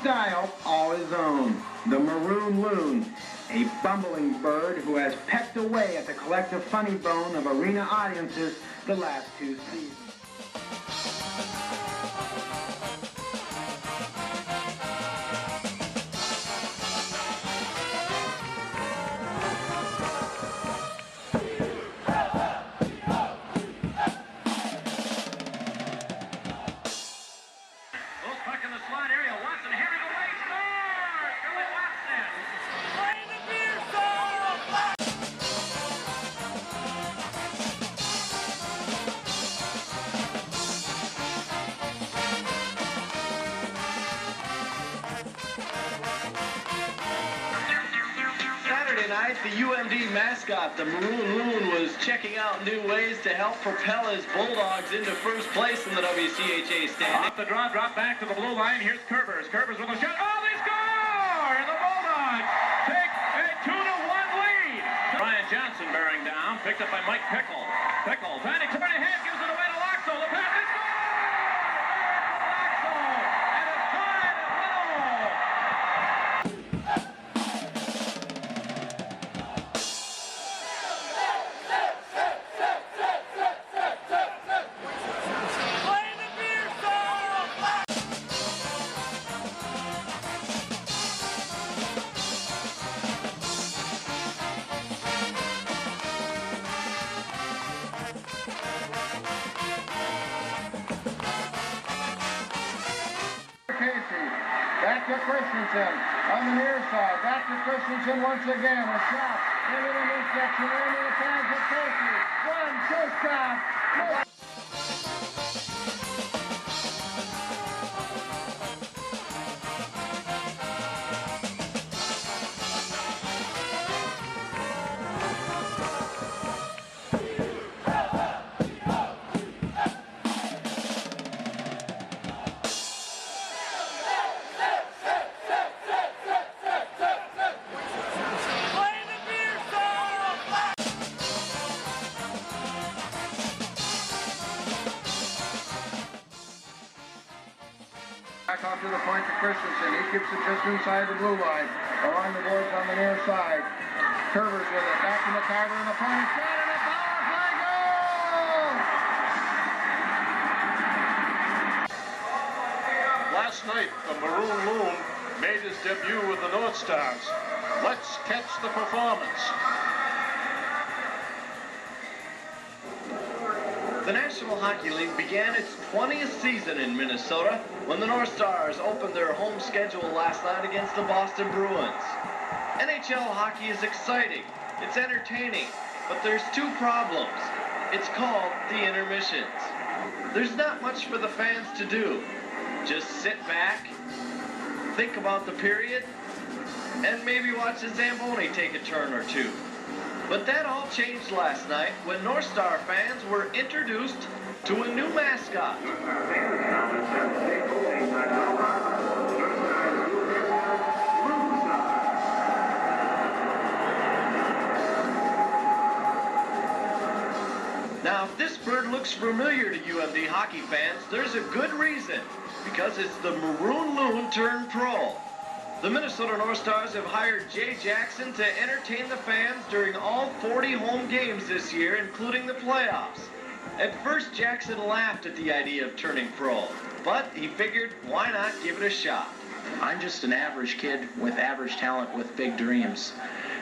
style all his own. The Maroon Loon, a bumbling bird who has pecked away at the collective funny bone of arena audiences the last 2 seasons. Tonight, the UMD mascot, the Maroon Loon, was checking out new ways to help propel his Bulldogs into first place in the WCHA standing. Off the draw, drop back to the blue line. Here's Curvers. Curvers with a shot. Oh, they score! And the Bulldogs take a 2-1 lead. Brian Johnson bearing down, picked up by Mike Pickle. Pickle, trying to turn ahead, gives it away to Loxo. The pass is gone! Loxo! And it's tied at 1-0. Back to Christensen on the near side. Back to Christensen once again. A shot into the midsection. Into the pads of Casey. 1-2 stop. Back off to the point to Christensen. He keeps it just inside the blue line. Along the boards on the near side. Curvers with it. Back to McCarter and the point. Shot and a power play goal! Last night, the Maroon Loon made his debut with the North Stars. Let's catch the performance. The National Hockey League began its 20th season in Minnesota when the North Stars opened their home schedule last night against the Boston Bruins. NHL hockey is exciting, it's entertaining, but there's 2 problems. It's called the intermissions. There's not much for the fans to do. Just sit back, think about the period, and maybe watch the Zamboni take a turn or 2. But that all changed last night when North Star fans were introduced to a new mascot. Now, if this bird looks familiar to UMD hockey fans, there's a good reason, because it's the Maroon Loon turned pro. The Minnesota North Stars have hired Jay Jackson to entertain the fans during all 40 home games this year, including the playoffs. At first, Jackson laughed at the idea of turning pro, but he figured, why not give it a shot? I'm just an average kid with average talent with big dreams,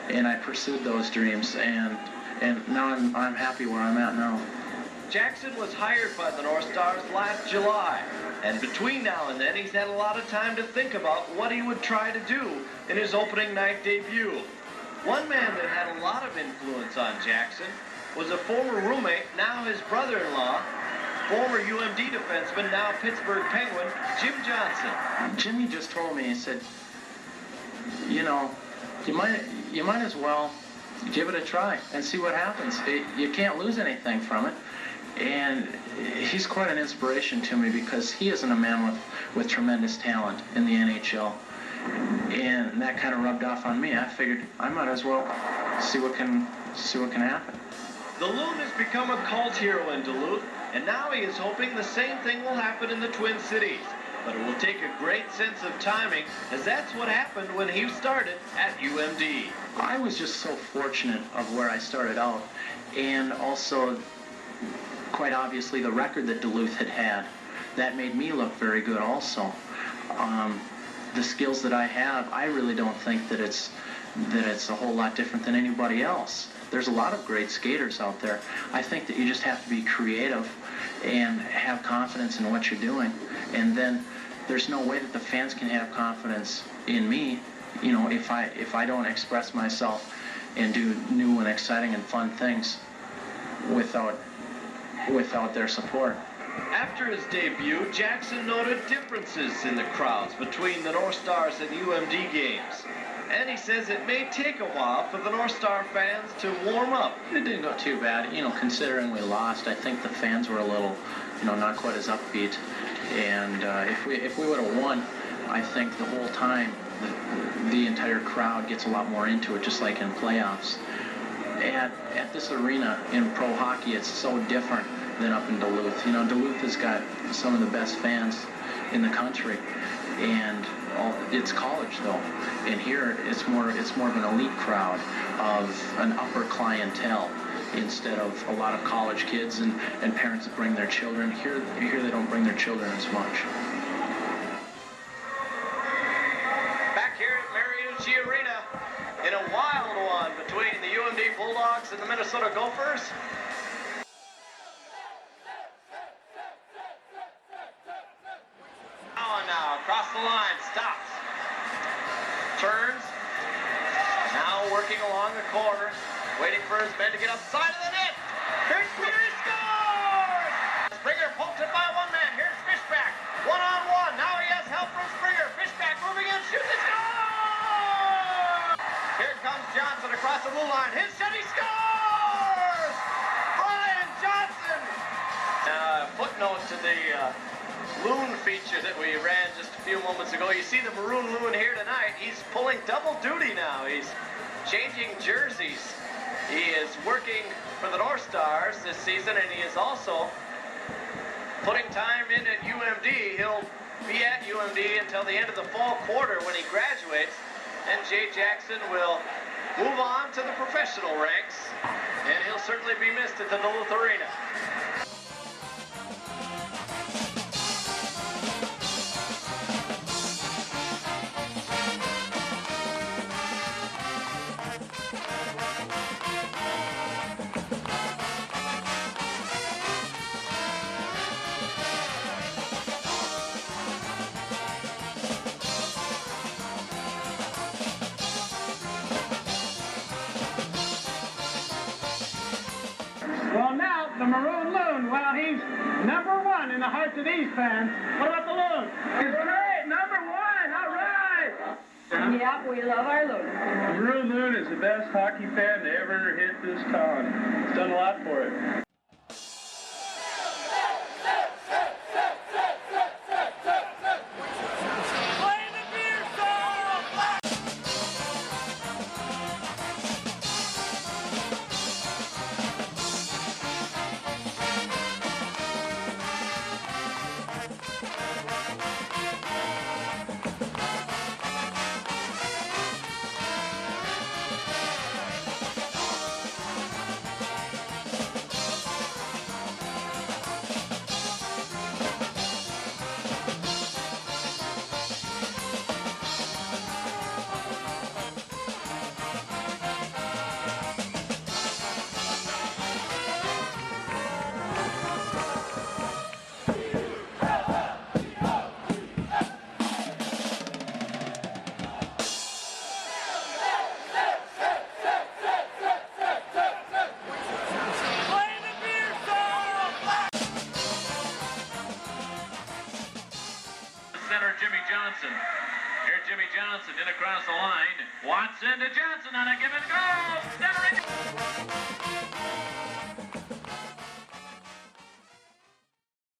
and I pursued those dreams, and now I'm happy where I'm at now. Jackson was hired by the North Stars last July, and between now and then he's had a lot of time to think about what he would try to do in his opening night debut. One man that had a lot of influence on Jackson was a former roommate, now his brother-in-law, former UMD defenseman, now Pittsburgh Penguin, Jim Johnson. Jimmy just told me, he said, you know, you might as well give it a try and see what happens. You can't lose anything from it. And he's quite an inspiration to me because he isn't a man with tremendous talent in the NHL. And that kind of rubbed off on me. I figured I might as well see what can happen. The Loon has become a cult hero in Duluth, and now he is hoping the same thing will happen in the Twin Cities. but it will take a great sense of timing, as that's what happened when he started at UMD. I was just so fortunate of where I started out, and also, quite obviously, the record that Duluth had. That made me look very good also. The skills that I have, I really don't think that it's a whole lot different than anybody else. There's a lot of great skaters out there. I think that you just have to be creative and have confidence in what you're doing. And then there's no way that the fans can have confidence in me, you know, if I don't express myself and do new and exciting and fun things without their support. After his debut, Jackson noted differences in the crowds between the North Stars and UMD games. And he says it may take a while for the North Star fans to warm up. It didn't go too bad, you know, considering we lost. I think the fans were a little, you know, not quite as upbeat. And if we would have won, I think the whole time the entire crowd gets a lot more into it, just like in playoffs. At this arena in pro hockey, it's so different than up in Duluth. You know, Duluth has got some of the best fans in the country, and it's college though. And here it's more of an elite crowd, of an upper clientele, instead of a lot of college kids and parents that bring their children. Here they don't bring their children as much. Back here at Mariucci Arena, in a wild one between the UMD Bulldogs and the Minnesota Gophers. Now across the line, stops, turns, now working along the corner, waiting for his men to get outside of the net. Here's Springer, he scores! Springer pokes it by one man. Here's Fishback, one-on-one. Now he has help from Springer. Fishback moving in, shoots, he scores! Here comes Johnson across the blue line. His shot, he scores! Brian Johnson! Footnote to the Loon feature that we ran just a few moments ago. You see the Maroon Loon here tonight. He's pulling double duty now. He's changing jerseys. He is working for the North Stars this season, and he is also putting time in at UMD. He'll be at UMD until the end of the fall quarter when he graduates, and Jay Jackson will move on to the professional ranks, and he'll certainly be missed at the Duluth Arena. Well, now, the Maroon Loon, well, he's #1 in the hearts of these fans. What about the Loon? He's great, #1, all right! Yeah, we love our Loon. Maroon Loon is the best hockey fan to ever hit this town. He's done a lot for it. Center Jimmy Johnson. Here's Jimmy Johnson in across the line. Watson to Johnson on a give and go. Centering.